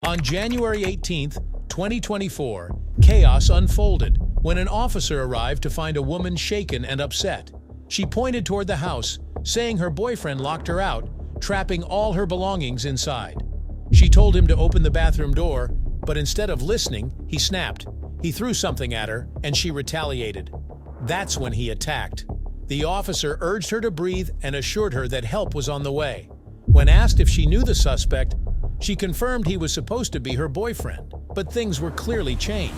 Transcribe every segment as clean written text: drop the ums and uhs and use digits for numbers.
On January 18th, 2024, chaos unfolded when an officer arrived to find a woman shaken and upset. She pointed toward the house, saying her boyfriend locked her out, trapping all her belongings inside. She told him to open the bathroom door, but instead of listening, he snapped. He threw something at her, and she retaliated. That's when he attacked. The officer urged her to breathe and assured her that help was on the way. When asked if she knew the suspect, she confirmed he was supposed to be her boyfriend, but things were clearly changed.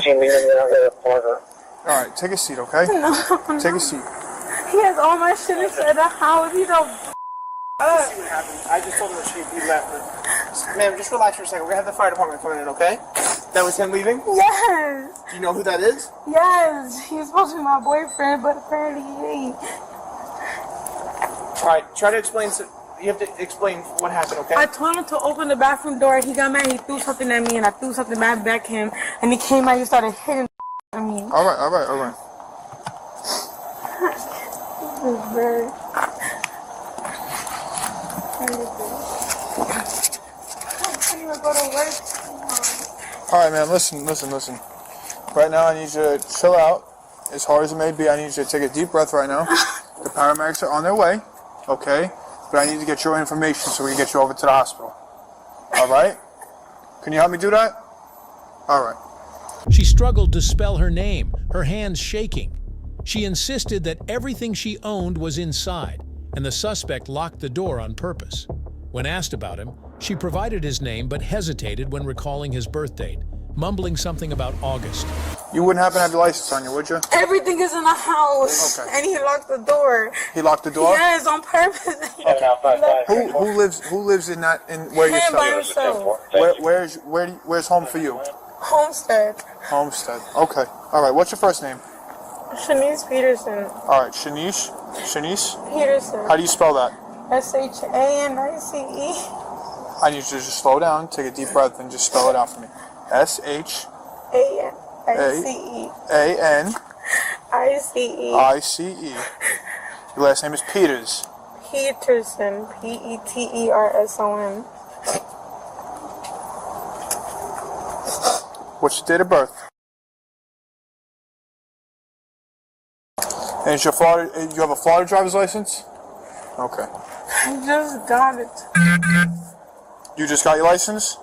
Alright, take a seat, okay? No. Take a seat. He has all my shit inside the house. He's a Let's see what happened. I just told him that he left. Ma'am, just relax for a second. We're gonna have the fire department coming in, okay? That was him leaving? Yes. Do you know who that is? Yes. He was supposed to be my boyfriend, but apparently he ain't. Alright, try to explain. You have to explain what happened, okay? I told him to open the bathroom door. He got mad. He threw something at me, and I threw something back at him. And he came out. He started hitting me. Alright. This is very... Alright, man, listen. Right now, I need you to chill out. As hard as it may be, I need you to take a deep breath right now. The paramedics are on their way, okay? But I need to get your information so we can get you over to the hospital. Alright? Can you help me do that? Alright. She struggled to spell her name, her hands shaking. She insisted that everything she owned was inside, and the suspect locked the door on purpose. When asked about him, she provided his name but hesitated when recalling his birth date, mumbling something about August. You wouldn't happen to have your license on you, would you? Everything is in the house. Okay. And he locked the door. He locked the door? Yes, on purpose. Who lives in that, in where you're Him by staying? himself. Where's home for you? Homestead. Homestead. Okay. Alright, what's your first name? Shanice Peterson. Alright, Shanice? Peterson. How do you spell that? SHANICE. I need you to just slow down, take a deep breath, and just spell it out for me. SHANICE. Your last name is Peters. Peterson. PETERSON. What's your date of birth? And is you have a Florida driver's license? Okay. I just got it. You just got your license?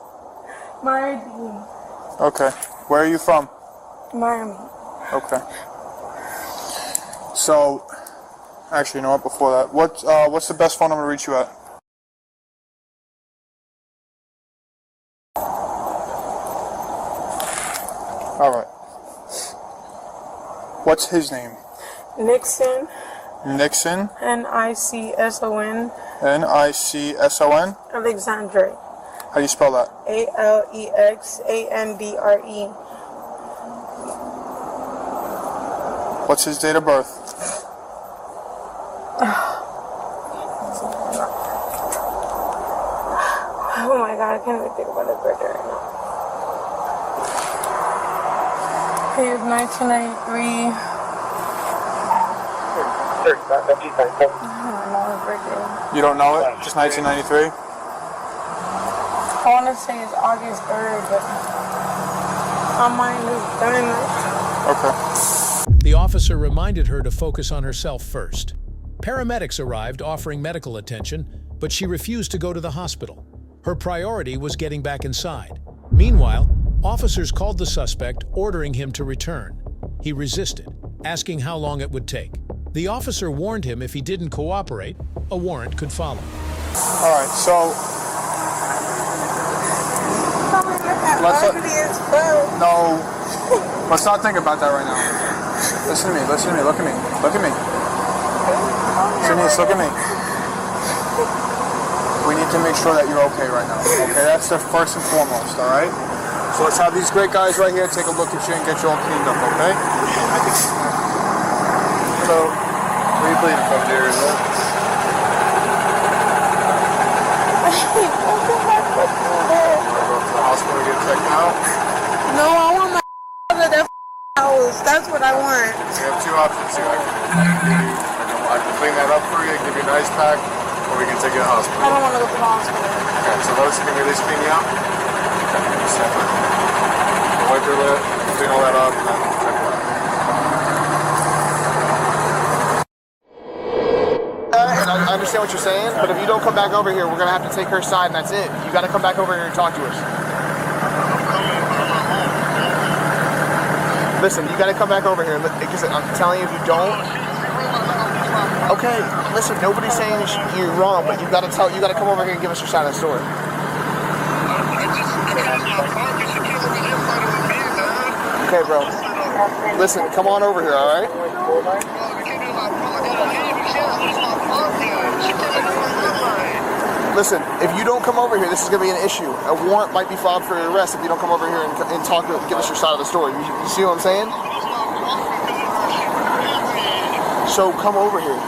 My ID. Okay. Where are you from? Miami. Okay. So, actually, you know what? Before that, what's the best phone number to reach you at? All right. What's his name? Nixon. Nixon. NICSON. NICSON. Alexandre. How do you spell that? ALEXANDRE. What's his date of birth? Oh my God, I can't even think about his birthday right now. He is 1993. I don't know his birthday. You don't know it? Just 1993? I want to say it's August 3rd, but my mind is done. Okay. The officer reminded her to focus on herself first. Paramedics arrived offering medical attention, but she refused to go to the hospital. Her priority was getting back inside. Meanwhile, officers called the suspect, ordering him to return. He resisted, asking how long it would take. The officer warned him if he didn't cooperate, a warrant could follow. All right, so let's not think about that right now. Listen to me, look at me. Shanice, look at me. We need to make sure that you're okay right now. Okay, that's the first and foremost, all right? So let's have these great guys right here take a look at you and get you all cleaned up, okay? Hello. Where are you bleeding from, dear? Hospital get checked out? No, I want my at that house. That's what I want. We have two options here. I can clean that up for you, give you an ice pack, or we can take you to the hospital. I don't want to go to the hospital. Okay, so those can we at least clean you out? copy, man. Check it out. And I understand what you're saying, but if you don't come back over here, we're gonna have to take her side, and that's it. You gotta come back over here and talk to us. Listen, you gotta come back over here. Because I'm telling you, if you don't, okay. Listen, nobody's saying you're wrong, but you gotta come over here and give us your side of the story. Okay, bro. Listen, come on over here, all right? Listen, if you don't come over here, this is going to be an issue. A warrant might be filed for your arrest if you don't come over here and give us your side of the story. You see what I'm saying? So come over here.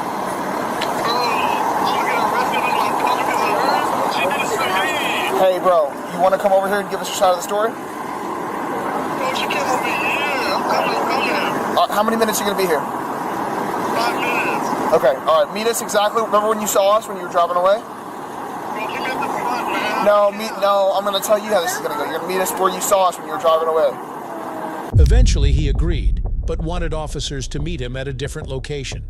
Hey, bro, you want to come over here and give us your side of the story? How many minutes are you going to be here? 5 minutes. Okay, all right. Meet us exactly. Remember when you saw us when you were driving away? No, I'm going to tell you how this is going to go. You're going to meet us where you saw us when you were driving away. Eventually, he agreed, but wanted officers to meet him at a different location.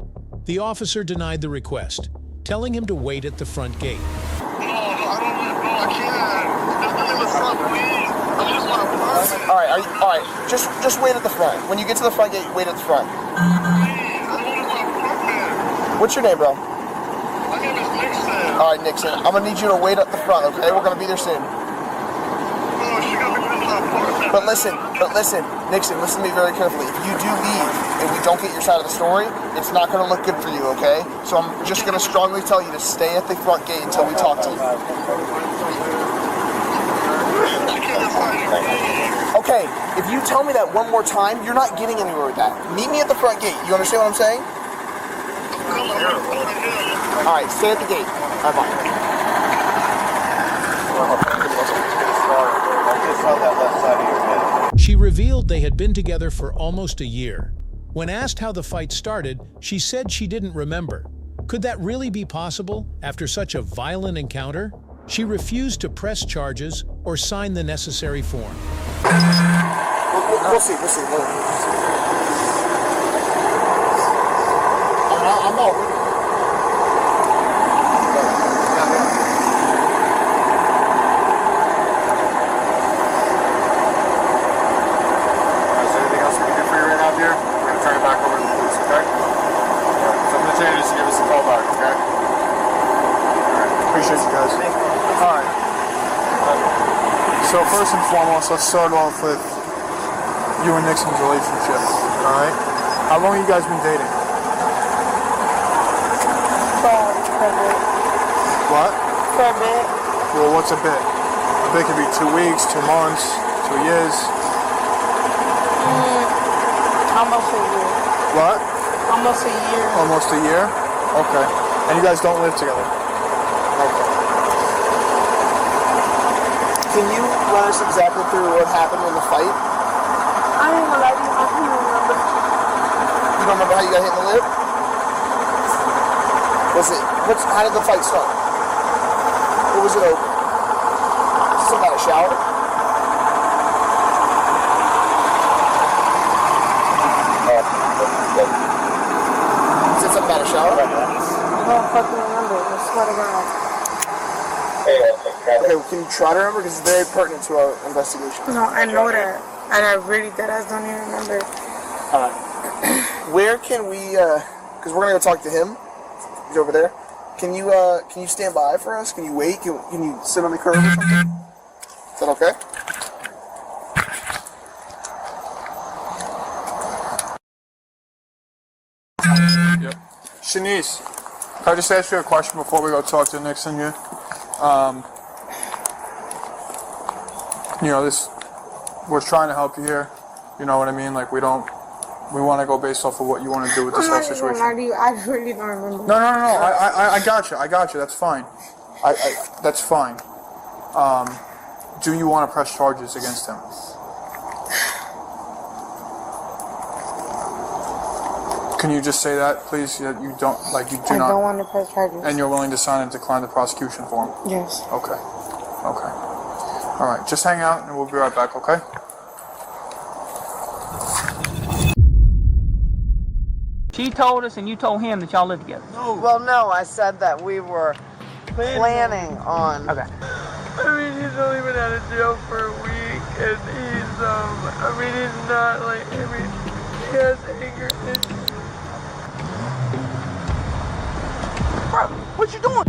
The officer denied the request, telling him to wait at the front gate. No, I can't. Just in the front, please. I just want to park. All right. Just wait at the front. When you get to the front gate, wait at the front. Please, I just want to park there. What's your name, bro? My name is Nixon. All right, Nixon. I'm going to need you to wait at the front, okay? We're going to be there soon. No, she got me put in my apartment. But listen, Nixon, listen to me very carefully. If you do leave and we don't get your side of the story, it's not going to look good for you, okay? So I'm just going to strongly tell you to stay at the front gate until we talk to you. Okay, if you tell me that one more time, you're not getting anywhere with that. Meet me at the front gate. You understand what I'm saying? All right, stay at the gate. All right, bye. She revealed they had been together for almost a year. When asked how the fight started, she said she didn't remember. Could that really be possible after such a violent encounter? She refused to press charges or sign the necessary form. We'll see. I'm all. So first and foremost, let's start off with you and Nixon's relationship, alright? How long have you guys been dating? For a bit. What? For a bit. Well, what's a bit? A bit could be 2 weeks, 2 months, 2 years. Almost a year. What? Almost a year. Almost a year? Okay. And you guys don't live together? Okay. Can you run us exactly through what happened in the fight? I ain't gonna lie to you, I can't remember. You don't remember how you got hit in the lip? How did the fight start? What was it over? Something about a shower? Is it something about a shower? I don't fucking remember, I swear to God. Okay, well, can you try to remember? Because it's very pertinent to our investigation. No, I know that. And I really don't even remember. Where can we, because we're going to go talk to him. He's over there. Can you stand by for us? Can you wait? Can you sit on the curb or something? Is that okay? Yep. Shanice, can I just ask you a question before we go talk to Nixon here? We're trying to help you here. You know what I mean? Like we want to go based off of what you want to do with this whole situation. I really don't remember. No. I got you. That's fine. That's fine. Do you want to press charges against him? Can you just say that, please? That you don't I don't want to press charges. And you're willing to sign and decline the prosecution form? Yes. Okay. All right. Just hang out, and we'll be right back. Okay? She told us and you told him that y'all lived together. Well, no, I said that we were planning on. Okay. I mean, he's only been out of jail for a week, and he's, I mean, he's not, like, I mean, he has anger issues. Bro, what you doing?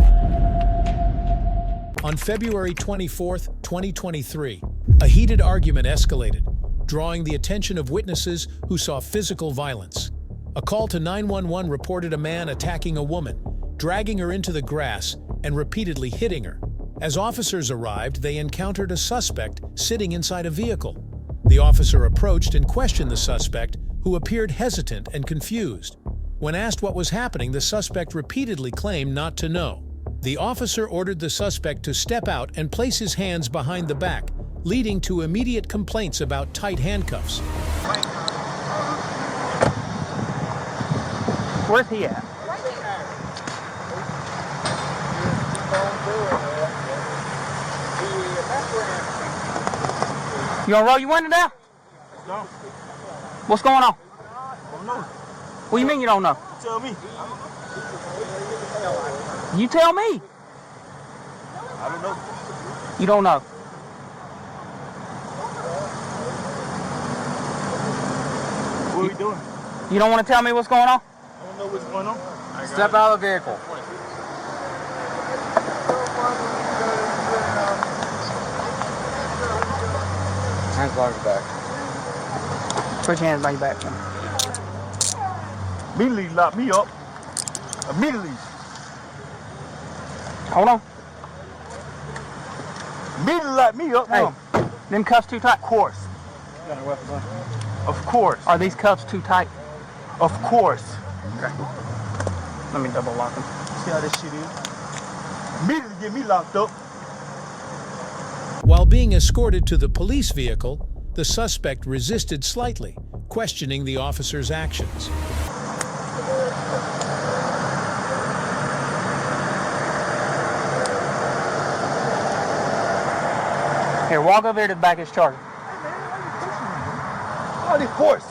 On February 24th, 2023, a heated argument escalated, drawing the attention of witnesses who saw physical violence. A call to 911 reported a man attacking a woman, dragging her into the grass and repeatedly hitting her. As officers arrived, they encountered a suspect sitting inside a vehicle. The officer approached and questioned the suspect, who appeared hesitant and confused. When asked what was happening, the suspect repeatedly claimed not to know. The officer ordered the suspect to step out and place his hands behind the back, leading to immediate complaints about tight handcuffs. Where's he at? You gonna roll your window down? No. What's going on? I don't know. What do you mean you don't know? Tell me. You tell me. I don't know. You don't know. What are we doing? You don't want to tell me what's going on? I don't know what's going on. Step out of the vehicle. Hands behind your back. Put your hands behind your back. Immediately lock me up. Immediately. Hold on. Immediately lock me up. Hey, them cuffs too tight? Of course. Got a weapon on. Of course. Are these cuffs too tight? Of course. Okay. Let me double lock them. See how this shit is? Immediately get me locked up. While being escorted to the police vehicle, the suspect resisted slightly, questioning the officer's actions. Here, walk over here to the back of his Charger. All this force.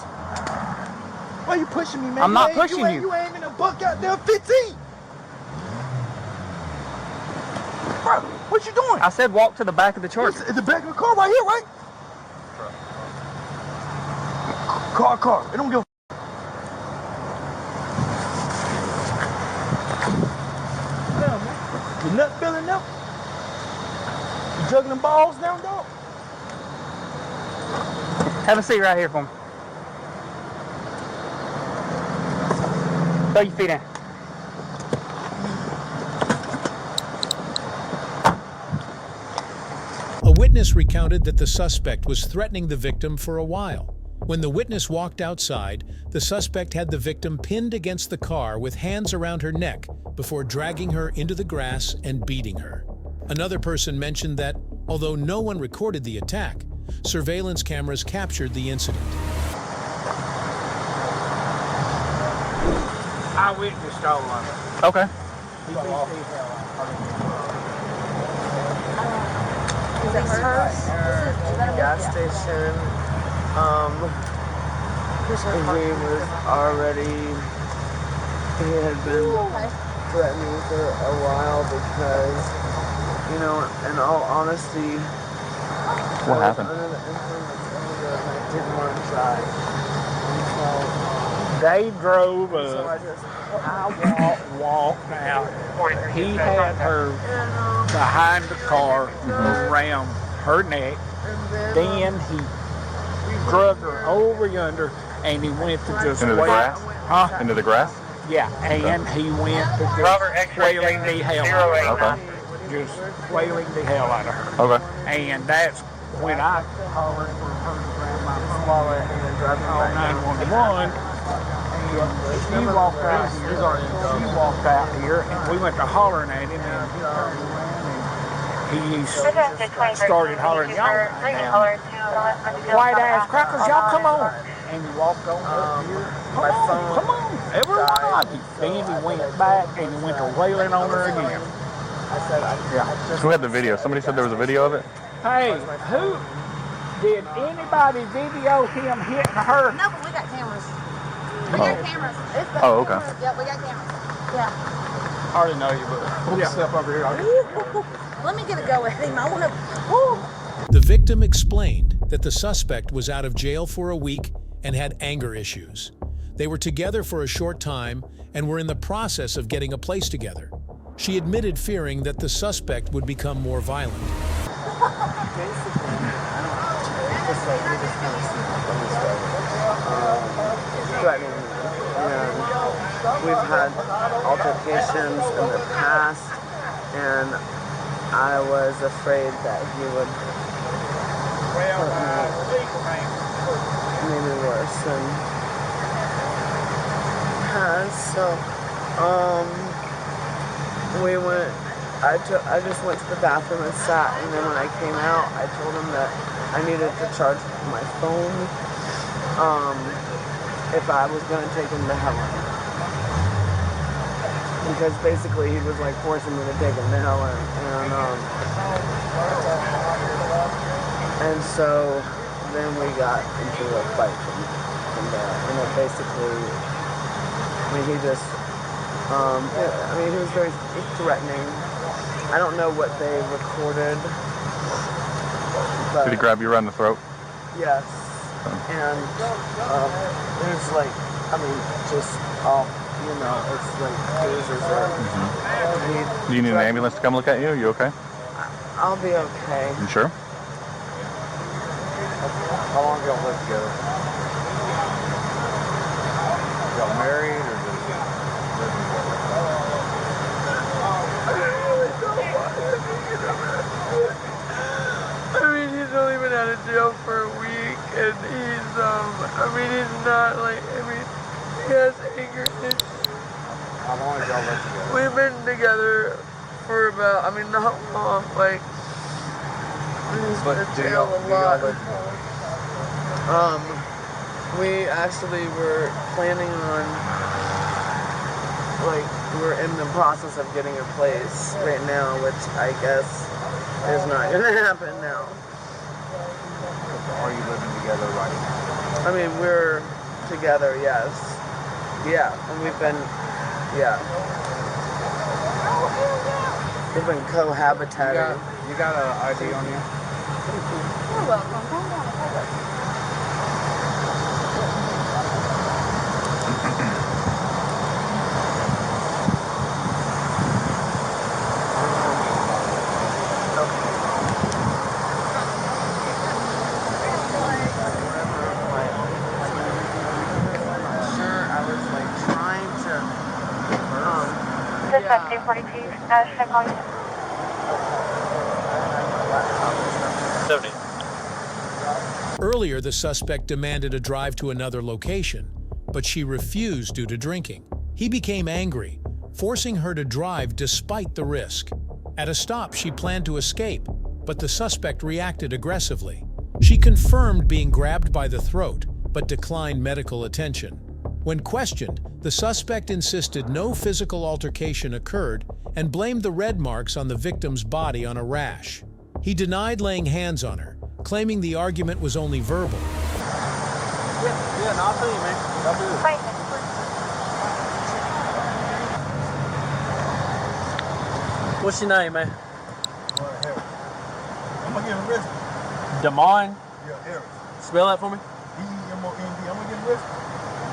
Why you pushing me, man? I'm not pushing you. You ain't even a buck out there 15. Bro, what you doing? I said walk to the back of the Charger. It's the back of the car right here, right? Car. It don't give a damn, man. You nut feeling up? You juggling balls down, dog? Have a seat right here for me. Throw your feet in. A witness recounted that the suspect was threatening the victim for a while. When the witness walked outside, the suspect had the victim pinned against the car with hands around her neck before dragging her into the grass and beating her. Another person mentioned that, although no one recorded the attack, surveillance cameras captured the incident. I witnessed all of it. Okay. Gas station. He was already. He had been threatening for a while because, you know, in all honesty, What happened? under the influence of it, and I didn't want to try. And They drove so I up. just. I walked out. He had her behind the car around her neck. Then he drug her over yonder and he went to just Into the grass? Huh? Into the grass? Yeah, and he went to just wailing the hell out of her. Just wailing the hell out of her. Okay. And that's when I hollered for her to grab my phone and call 911. And she walked out here. She walked out here, and we went to hollering at him, and he turned around and he started hollering, y'all white ass crackers, y'all come on. And he walked on up here. Come on, everybody. Then he went back and he went to wailing on her again. Yeah. Who had the video? Somebody said there was a video of it? Hey, did anybody video him hitting her? No, but we got cameras. We got cameras. It's got Oh, okay. cameras. Yep, we got cameras. Yeah. I already know you, but we'll step over here. Let me get a go at him. I want to. The victim explained that the suspect was out of jail for a week and had anger issues. They were together for a short time and were in the process of getting a place together. She admitted fearing that the suspect would become more violent. Threatening me. And we've had altercations in the past, and I was afraid that he would hurt me, maybe worse than he has. So, we went. I just went to the bathroom and sat, and then when I came out, I told him that I needed to charge my phone if I was going to take him to Helen. Because basically he was like forcing me to take him to Helen. And so then we got into a fight from there. And it basically, I mean, he just, he was very threatening. I don't know what they recorded. But Did he grab you around the throat? yes. And there's like, just all, it's like bruises or Do you need an ambulance to come look at you? Are you okay? I'll be okay. You sure? How long y'all lived together? Y'all married or just living together? I mean, he's only been out of jail for a week, and he's he's not like, he has anger issues. How long have y'all lived together? We've been together for about, not long, like, he's been in jail a lot. We actually were planning on, we're in the process of getting a place right now, which I guess is not going to happen now. Are you living together right now? We're together, yes. Yeah, and we've been cohabitating. You got an ID on you? You're welcome. Come down and take it. Earlier, the suspect demanded a drive to another location, but she refused due to drinking. He became angry, forcing her to drive despite the risk. At a stop, she planned to escape, but the suspect reacted aggressively. She confirmed being grabbed by the throat, but declined medical attention. When questioned, the suspect insisted no physical altercation occurred and blamed the red marks on the victim's body on a rash. He denied laying hands on her, claiming the argument was only verbal. Yeah, no, I'll tell you, man. I'll do it. What's your name, man? I'm gonna get arrested. Damon? Yeah, Harris. Spell that for me. D-E-M-O-N-D. I'm gonna get arrested.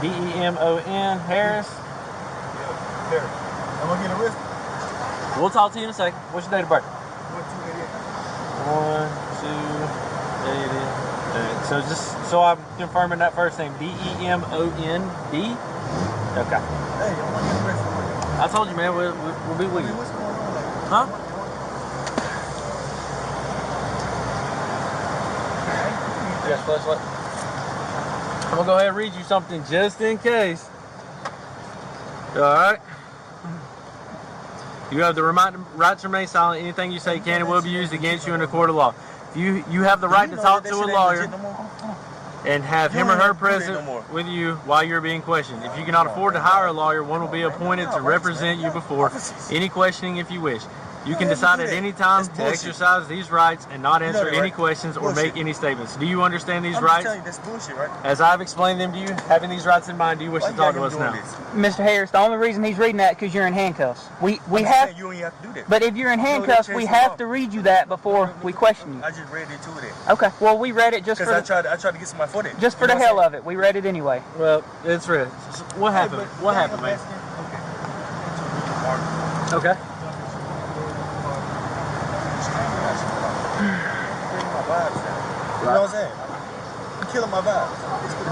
D-E-M-O-N, Harris. Yeah, Harris. I'm gonna get arrested. We'll talk to you in a second. What's your date of birth? 1288. 1288. So just so I'm confirming that first name, D-E-M-O-N-D? Okay. Hey, I'm gonna get arrested. I told you, man, we'll be with you. What's going on? Huh? Yes, flashlight. I'm gonna go ahead and read you something just in case. Alright. You have the right to remain silent. Anything you say can and will be used against you in a court of law. You have the right to talk to a lawyer and have him or her present with you while you're being questioned. If you cannot afford to hire a lawyer, one will be appointed to represent you before any questioning if you wish. You can decide at any time to exercise these rights and not answer any questions or make any statements. Do you understand these rights? Telling you, that's bullshit, right? As I've explained them to you, having these rights in mind, do you wish to talk to us now? Mr. Harris, the only reason he's reading that because you're in handcuffs. We have. You only have to do that. But if you're in handcuffs, we have to read you that before we question you. I just read it to it. Okay. Well, we read it just for. I tried to get some of my footage. Just for the hell of it, we read it anyway. Well, it's read. What happened? What happened, man? Okay. You know what I'm saying? You're killing my vibes.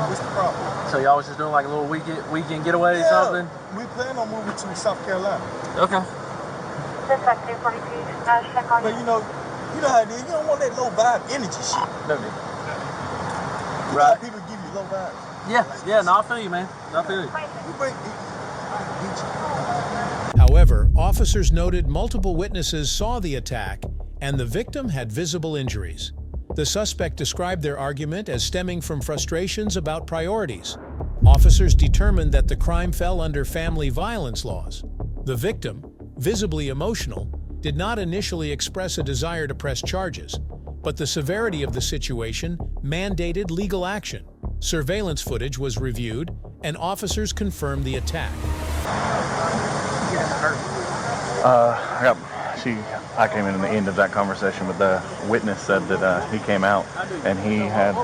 What's the problem? So y'all was just doing like a little weekend getaway or something? We plan on moving to South Carolina. Okay. But you know how it is. You don't want that low vibe energy shit. No, you know how people give you low vibes. Yeah, no, I feel you, man. I feel you. However, officers noted multiple witnesses saw the attack and the victim had visible injuries. The suspect described their argument as stemming from frustrations about priorities. Officers determined that the crime fell under family violence laws. The victim, visibly emotional, did not initially express a desire to press charges, but the severity of the situation mandated legal action. Surveillance footage was reviewed, and officers confirmed the attack. I came in the end of that conversation, but the witness said that he came out and he had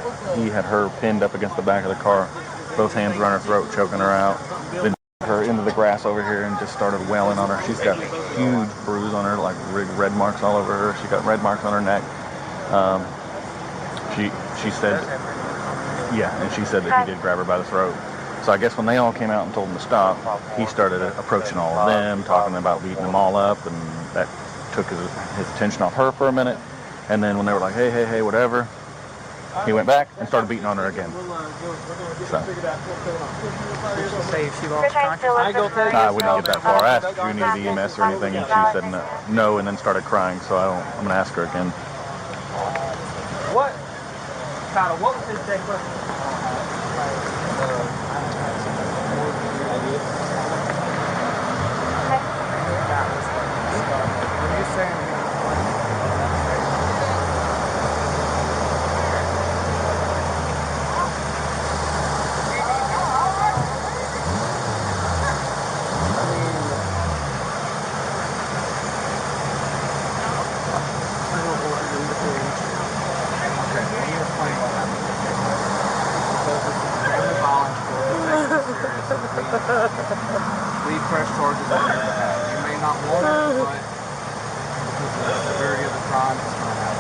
her pinned up against the back of the car, both hands around her throat, choking her out. Then her into the grass over here and just started wailing on her. She's got a huge bruise on her, like red marks all over her. She got red marks on her neck. She said, and she said that he did grab her by the throat. So I guess when they all came out and told him to stop, he started approaching all of them, talking about beating them all up, and that took his attention off her for a minute. And then when they were like, hey, whatever, he went back and started beating on her again. So. I wouldn't get that far. I asked if you needed EMS or anything, and she said no, and then started crying. So I'm going to ask her again. What? Kyle, what was his declaration? We press charges on your behalf. You may not want it, but because of the severity of the crime, it's going to happen.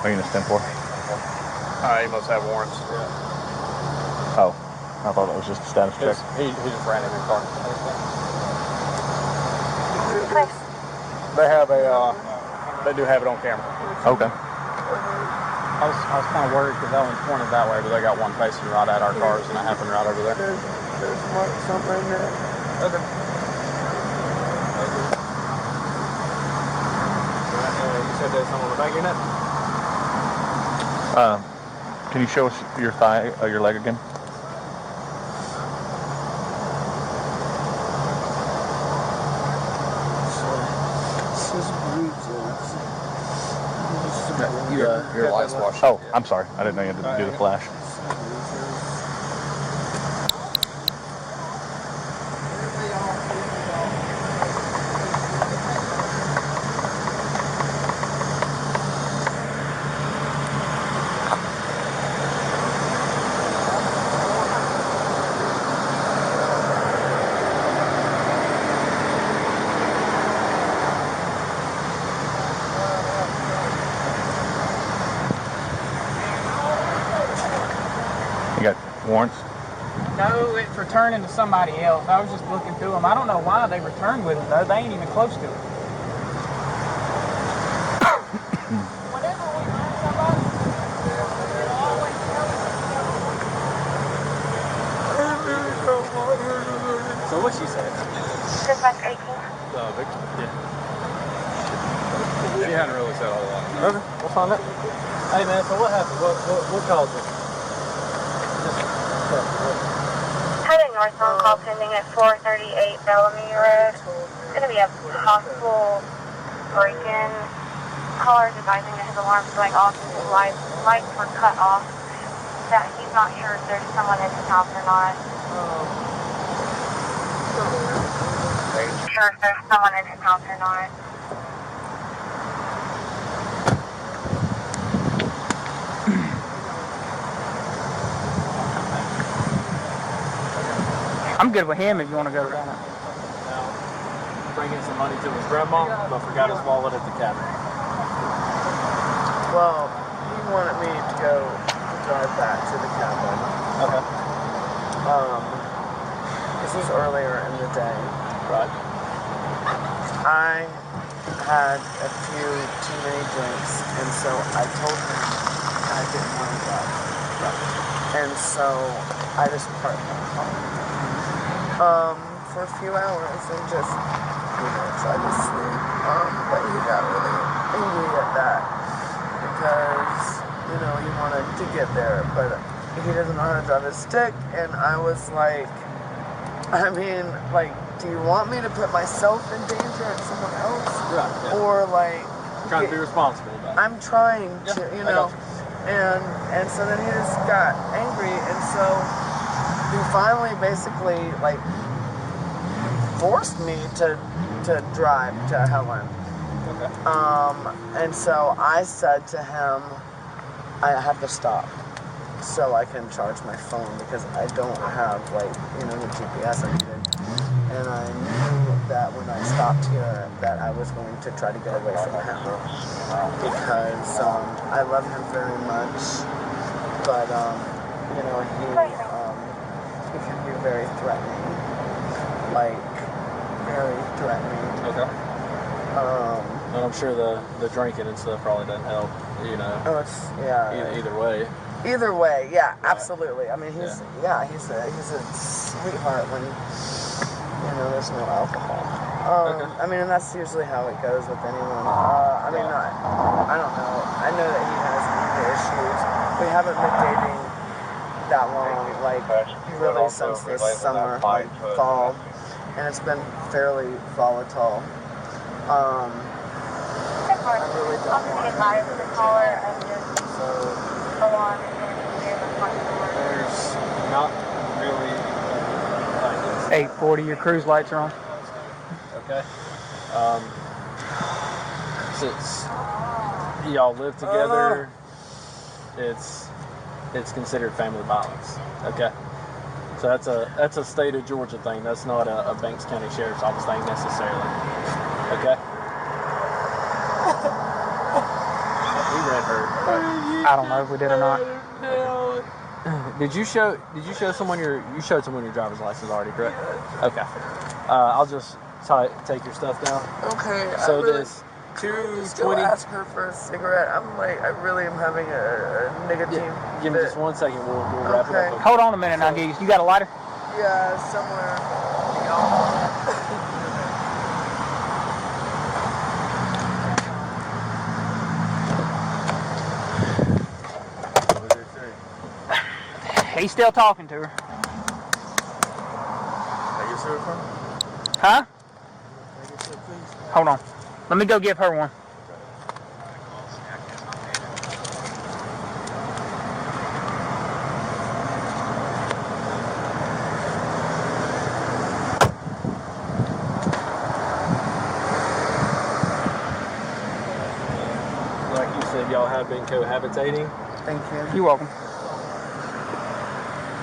What are you going to stand for? He must have warrants. Oh, I thought it was just a status check. He just ran in your car. They do have it on camera. Okay. I was kind of worried because that one's pointed that way, but they got one facing right at our cars, and it happened right over there. There's marks on my neck. Okay. You said there's someone on the back of your neck? Can you show us your thigh, your leg again? Your lights washed. Oh, I'm sorry. I didn't know you had to do the flash. You got warrants? No, it's returning to somebody else. I was just looking through them. I don't know why they returned with them, though. They ain't even close to it. So what'd she say? He hadn't really said a whole lot. Okay, we'll find out. Hey man, so what happened? What caused it? Heading northbound, call pending at 438 Bellamy Road. It's going to be a possible break-in. Caller is advising that his alarm is going off and his lights were cut off. That he's not sure if there's someone in his house or not. Sure if there's someone in his house or not. I'm good with him if you want to go down there. Bringing some money to his grandma, but forgot his wallet at the cabin. Well, he wanted me to go drive back to the cabin. Okay. This was earlier in the day. Right. I had a few too many drinks, and so I told him I didn't want to drive. Right. And so I just parked my car. For a few hours and just, tried to sleep. But he got really angry at that because, he wanted to get there, but he doesn't know how to drive a stick. And I was like, do you want me to put myself in danger and someone else? Right. Yeah. Or trying to be responsible about it. I'm trying to, and so then he just got angry, and so he finally basically forced me to drive to Helen. Okay. And so I said to him, I have to stop so I can charge my phone because I don't have the GPS I needed. And I knew that when I stopped here that I was going to try to get away from him because I love him very much, but he can be very threatening, very threatening. Okay. And I'm sure the drinking and stuff probably doesn't help, Oh, it's either way. Either way, yeah, absolutely. I mean, he's a sweetheart when there's no alcohol. Okay. I mean, and that's usually how it goes with anyone. I don't know. I know that he has anger issues. We haven't been dating that long, really since this summer, fall, and it's been fairly volatile. I really don't want to. There's not really 840, your cruise lights are on. Okay. Since y'all live together, it's considered family violence. Okay. So that's a state of Georgia thing. That's not a Banks County Sheriff's Office thing necessarily. Okay. We read her. I don't know if we did or not. Did you show someone your driver's license already, correct? Okay. I'll just take your stuff down. Okay. So this 220. Still ask her for a cigarette. I really am having a nicotine. Give me just 1 second. We'll wrap it up. Hold on a minute. Now, you got a lighter? Yeah, somewhere. He's still talking to her. Huh? Hold on. Let me go give her one. Like you said, y'all have been cohabitating. Thank you. You're welcome.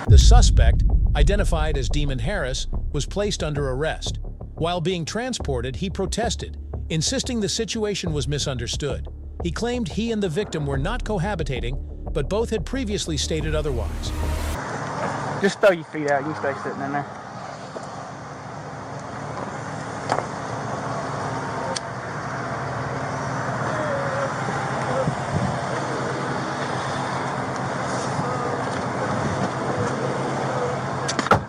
The suspect, identified as Demon Harris, was placed under arrest. While being transported, he protested, insisting the situation was misunderstood. He claimed he and the victim were not cohabitating, but both had previously stated otherwise. Just throw your feet out. You stay sitting in there.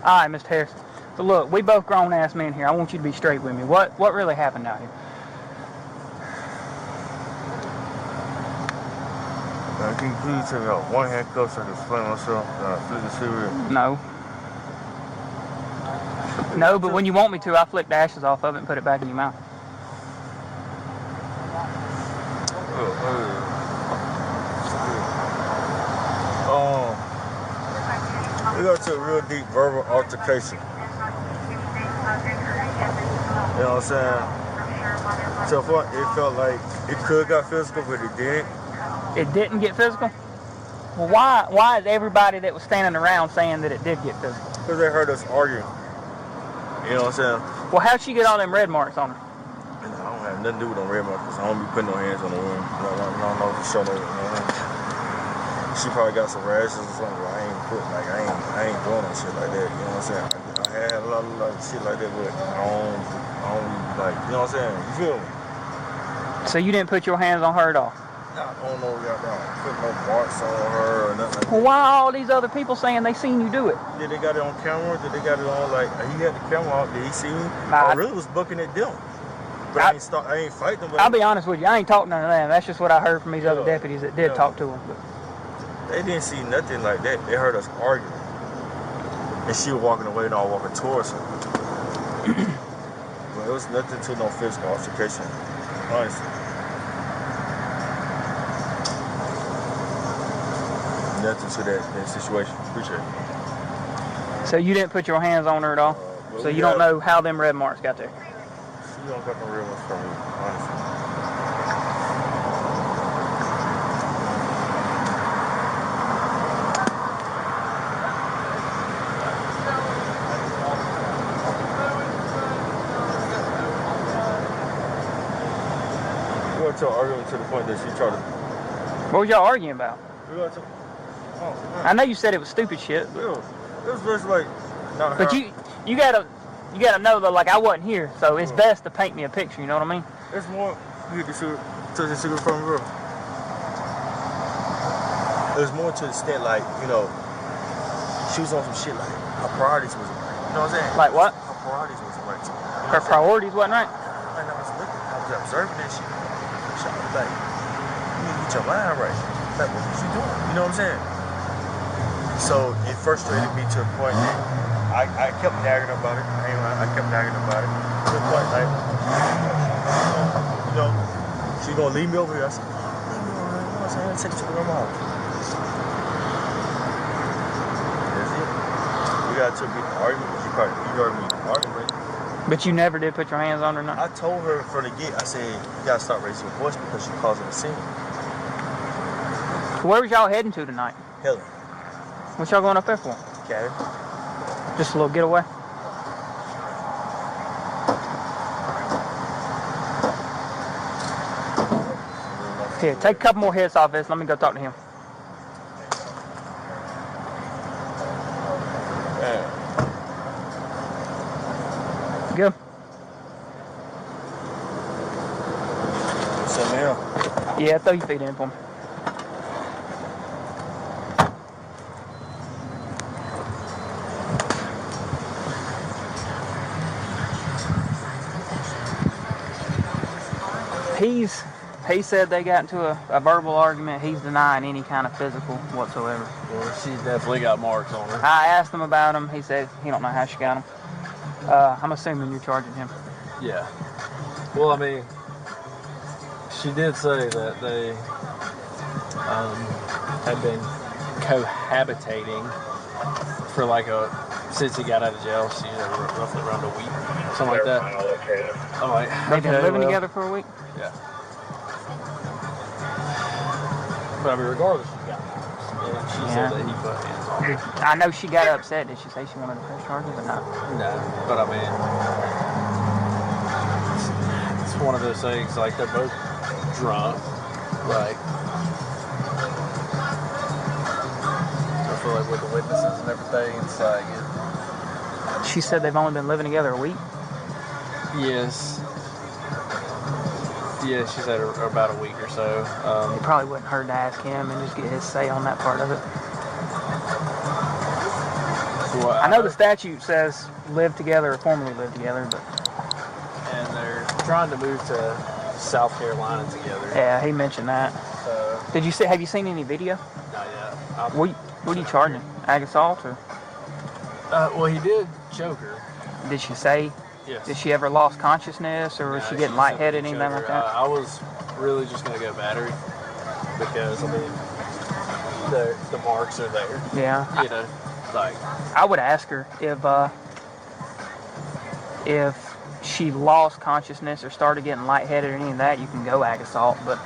All right, Mr. Harris. So look, we both grown-ass men here. I want you to be straight with me. What really happened out here? Can you please take out one handcuff so I can explain myself? Flick the cigarette. No. No, but when you want me to, I flick the ashes off of it and put it back in your mouth. We got to a real deep verbal altercation. You know what I'm saying? So far, it felt like it could got physical, but it didn't. It didn't get physical? Well, why is everybody that was standing around saying that it did get physical? Because they heard us arguing. You know what I'm saying? Well, how'd she get all them red marks on her? And I don't have nothing to do with them red marks. I don't be putting no hands on the woman. No, for sure. She probably got some rashes or something. I ain't doing no shit like that. You know what I'm saying? I had a lot of shit like that, but I don't like, you know what I'm saying? You feel me? So you didn't put your hands on her at all? I don't know, put no marks on her or nothing like that. Well, why are all these other people saying they seen you do it? Did they got it on camera? Did they got it on, like, he had the camera out? Did he see me? I really was booking at them. But I ain't fight them. I'll be honest with you, I ain't talking none of them. That's just what I heard from these other deputies that did talk to them. But they didn't see nothing like that. They heard us arguing. And she was walking away and I was walking towards her. But it was nothing to no physical altercation, honestly. Nothing to that situation. Appreciate it. So you didn't put your hands on her at all? So you don't know how them red marks got there? She don't got no red marks from me, honestly. We got to arguing to the point that she tried to... What was y'all arguing about? We got to... I know you said it was stupid shit. But it was just like... But you gotta know that, like, I wasn't here, so it's best to paint me a picture, you know what I mean? It's more... You get the cigarette from her. It was more to the extent, like, you know, she was on some shit like her priorities wasn't right. You know what I'm saying? Like what? Her priorities wasn't right. Her priorities wasn't right? And I was looking, I was observing that shit. She was like, you need to get your mind right. Like, what was you doing? You know what I'm saying? So it frustrated me to the point that I kept nagging about it. I kept nagging about it. To the point, like, you know, she gonna leave me over here. I said, leave me over here. You know what I'm saying? Take it to her mom. That's it. We got to get the argument. You heard me arguing. But you never did put your hands on her, no? I told her from the get, I said, you gotta start raising your voice because you're causing a scene. Where was y'all heading to tonight? Helen. What y'all going up there for? Cabin. Just a little getaway? Here, take a couple more hits off this. Let me go talk to him. Good. What's up, man? Yeah, throw your feet in for me. He said they got into a verbal argument. He's denying any kind of physical whatsoever. Well, she's definitely got marks on her. I asked him about him. He said he don't know how she got them. I'm assuming you're charging him. Yeah. Well, I mean, she did say that they had been cohabitating for like since he got out of jail. She's roughly around a week, something like that. I'm like, they've been living together for a week? Yeah. But I mean, regardless, she got marks. She said that he put hands on her. I know she got upset. Did she say she wanted to press charges or not? No, but I mean, it's one of those things, like, they're both drunk, like, I feel like with the witnesses and everything, it's like... She said they've only been living together a week? Yes. Yeah, she said about a week or so. It probably wouldn't hurt to ask him and just get his say on that part of it. Well, I know the statute says live together or formerly live together, but... And they're trying to move to South Carolina together. Yeah, he mentioned that. Did you see? Have you seen any video? Not yet. What are you charging? Ag assault or? Well, he did choke her. Did she say? Yes. Did she ever lost consciousness, or was she getting lightheaded, anything like that? I was really just gonna go battery because I mean the marks are there. Yeah. You know, like I would ask her if she lost consciousness or started getting lightheaded or any of that, you can go ag assault. But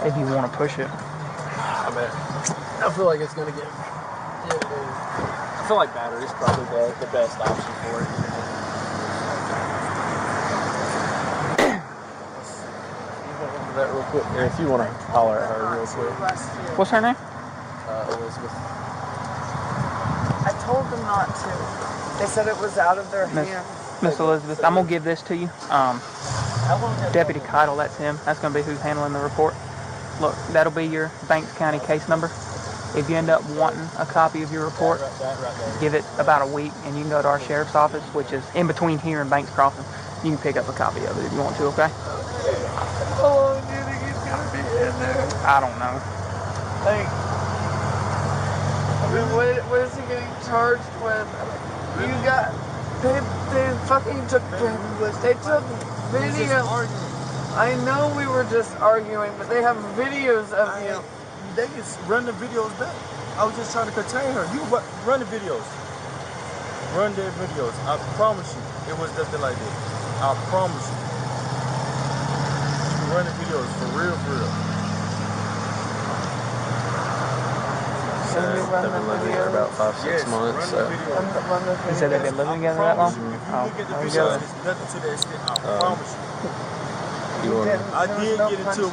if you want to push it, I mean, I feel like it's gonna get. I feel like battery is probably the best option for it. That real quick, or if you want to holler at her real quick. What's her name? Elizabeth. I told them not to. They said it was out of their hands. Miss Elizabeth, I'm gonna give this to you. Deputy Keitel, that's him. That's gonna be who's handling the report. Look, that'll be your Banks County case number. If you end up wanting a copy of your report, give it about a week, and you can go to our sheriff's office, which is in between here and Banks Crossing. You can pick up a copy of it if you want to. Okay? How long do you think he's gonna be in there? I don't know. Like, I mean, what is he getting charged with? You got, they fucking took, they took video. I know we were just arguing, but they have videos of you. They just run the videos back. I was just trying to contain her. You run the videos. Run their videos. I promise you, it was nothing like this. I promise you. Run the videos for real, for real. So you run the videos? About 5-6 months. So. You said they've been living together that long? You look at the videos, it's nothing to that extent. I promise you. I did get into it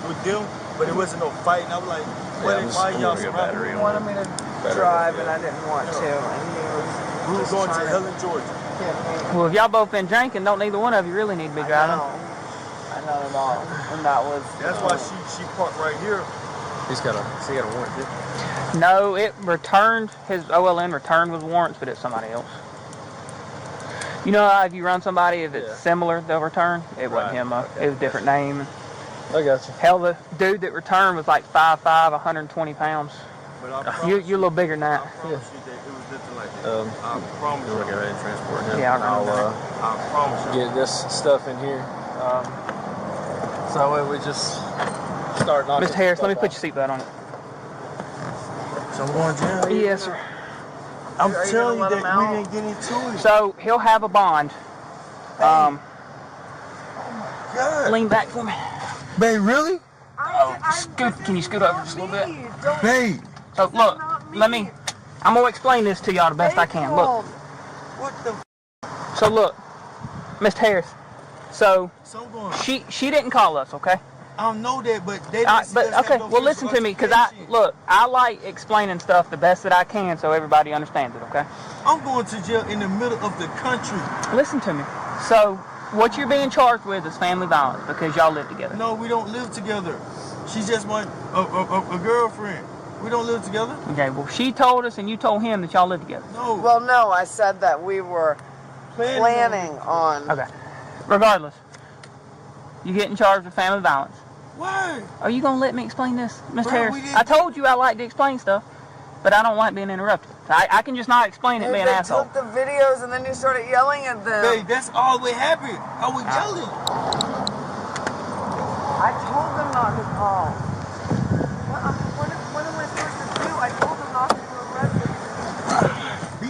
with them, but it wasn't no fighting. I was like, why y'all surrounding me? You wanted me to drive, and I didn't want to. We were going to Helen, Georgia. Well, if y'all both been drinking, don't neither one of you really need to be driving. I know it all. And that was. That's why she parked right here. She got a warrant, too. No, it returned. His OLN returned with warrants, but it's somebody else. You know how if you run somebody, if it's similar, they'll return? It wasn't him. It was a different name. I got you. Hell, the dude that returned was like 5'5", 120 pounds. You're a little bigger than that. I promise you that it was nothing like that. I promise you. We'll get ready to transport him. Yeah, I'll promise you. get this stuff in here. So that way we just start knocking. Mr. Harris, let me put your seatbelt on it. So I'm going to jail? Yes, sir. I'm telling you that we didn't get into it. So he'll have a bond. God. Lean back for me. Babe, really? Can you scoot over just a little bit? Babe. So look, I'm gonna explain this to y'all the best I can. Look. What the? So look, Mr. Harris. So she didn't call us, okay? I don't know that, but they didn't. Okay, well listen to me, because I like explaining stuff the best that I can so everybody understands it, okay? I'm going to jail in the middle of the country. Listen to me. So what you're being charged with is family violence because y'all live together. No, we don't live together. She's just a girlfriend. We don't live together. Okay, well she told us and you told him that y'all live together. No. Well, no, I said that we were planning on. Okay. Regardless, you getting charged with family violence. Why? Are you gonna let me explain this, Mr. Harris? I told you I like to explain stuff, but I don't like being interrupted. I can just not explain it, being an asshole. They took the videos and then you started yelling at them. Hey, that's all we happened. I was yelling. I told them not to call. What am I supposed to do? I told them not to arrest me.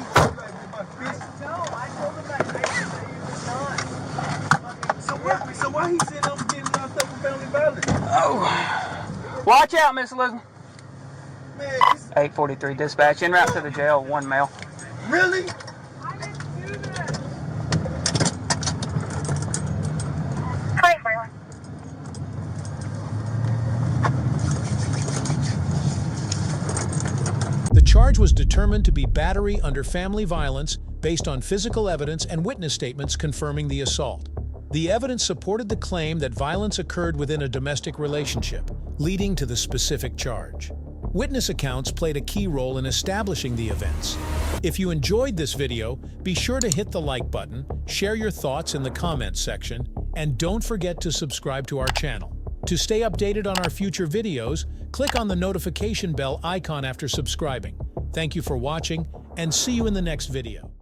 No, I told them that you would not. So why he said I'm getting locked up with family violence? Oh. Watch out, Miss Elizabeth. 843 dispatch, en route to the jail, 1 male. Really? I didn't do this. The charge was determined to be battery under family violence based on physical evidence and witness statements confirming the assault. The evidence supported the claim that violence occurred within a domestic relationship, leading to the specific charge. Witness accounts played a key role in establishing the events. If you enjoyed this video, be sure to hit the like button, share your thoughts in the comments section, and don't forget to subscribe to our channel. To stay updated on our future videos, click on the notification bell icon after subscribing. Thank you for watching, and see you in the next video.